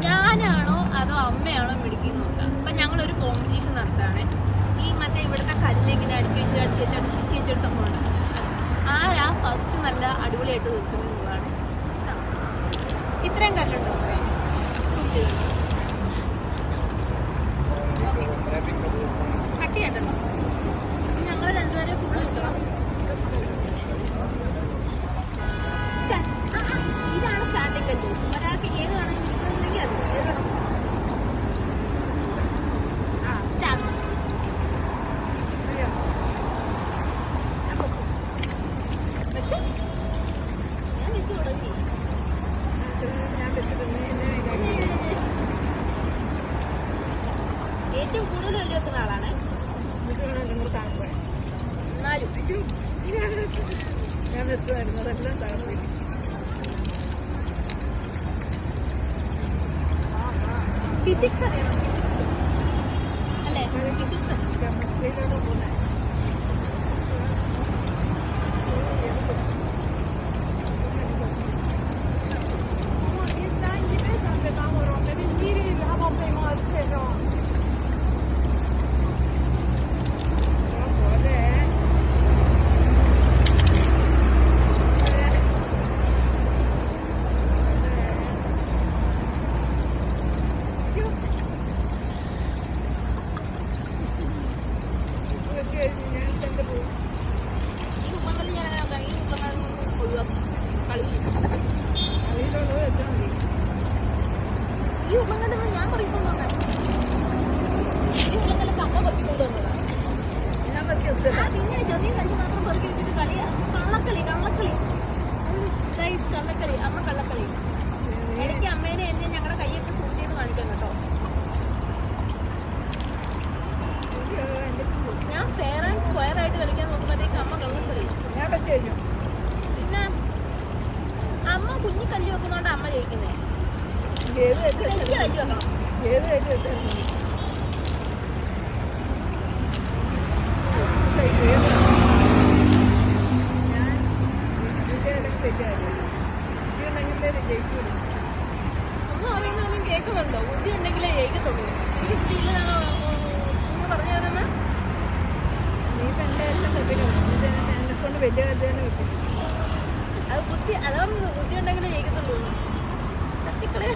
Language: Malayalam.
ഞാനാണോ അതോ അമ്മയാണോ മിടുക്കിന്ന് നോക്കാം. അപ്പൊ ഞങ്ങളൊരു കോമ്പറ്റീഷൻ നടത്താണ്. ഈ മറ്റേ ഇവിടുത്തെ കല്ല് ഇങ്ങനെ അടുക്കിച്ചൊരു സംഭവം. ആരാ ഫസ്റ്റ് നല്ല അടിപൊളിയായിട്ട് തീർക്കുന്നതാണ്. ഇത്രയും കല്ലുണ്ടോ? കട്ട് ചെയ്യണ്ടല്ലോ. ഞങ്ങൾ രണ്ടുപേരെ ഫുള്ള് കിട്ടണം. ഇതാണ് സ്റ്റാർട്ടിംഗ് കല്ല്. ഒരാൾക്ക് ഏത് വേണമെങ്കിൽ കിട്ടുന്നില്ലെങ്കിൽ അത് ഏത് വേണം. സ്റ്റാർട്ട്. ഞാൻ വെച്ച് തുടങ്ങി. ഏറ്റവും കൂടുതൽ വലിയ വെക്കുന്ന ആളാണ്. എന്നാലും ഞാൻ വെച്ചതായിരുന്നു. അതെല്ലാം തകർന്നു. ഫിസിക്സ് അറിയണം. ഫിസിക്സ് അല്ലേ? ഫിസിക്സ് കെമിസ്ട്രിയിലോട്ട് പോകുന്നത്. ഈ ഉമ്മങ്ങണ്ടെന്ന് ഞാൻ പറയുമ്പോൾ പിന്നെ ചെറിയ കല്ല് മാത്രം പെറുക്കി വെച്ചിട്ട് കളിയാ. കള്ളക്കളി കള്ളക്കളി കള്ളക്കളി. അമ്മ കള്ളക്കളി. എനിക്ക് അമ്മേനെ എന്നെ ഞങ്ങളുടെ കൈയൊക്കെ സൂം ചെയ്ത് കാണിക്കാം കേട്ടോ. ഞാൻ ഫെയർ ആൻഡ് സ്ക്വയർ ആയിട്ട് കളിക്കാൻ നോക്കുമ്പോഴത്തേക്ക് അമ്മ കള്ളക്കളി. പിന്നെ അമ്മ കുഞ്ഞി കല്ല് വെക്കുന്നോണ്ട് അമ്മ ജയിക്കുന്നേ. കല്ല് വെക്കണം. ഒന്നും അറിയുന്നതിനും കേൾക്കുന്നുണ്ടോ? ബുദ്ധി ഉണ്ടെങ്കിലേ ജയിക്കത്തുള്ളൂ. എനിക്ക് സ്ത്രീകളാണോ എന്ന് പറഞ്ഞു തരുന്ന അത് ബുദ്ധി. അതാണ് ബുദ്ധി ഉണ്ടെങ്കിലേ ജയിക്കത്തുള്ളൂ. തട്ടിക്കളെ.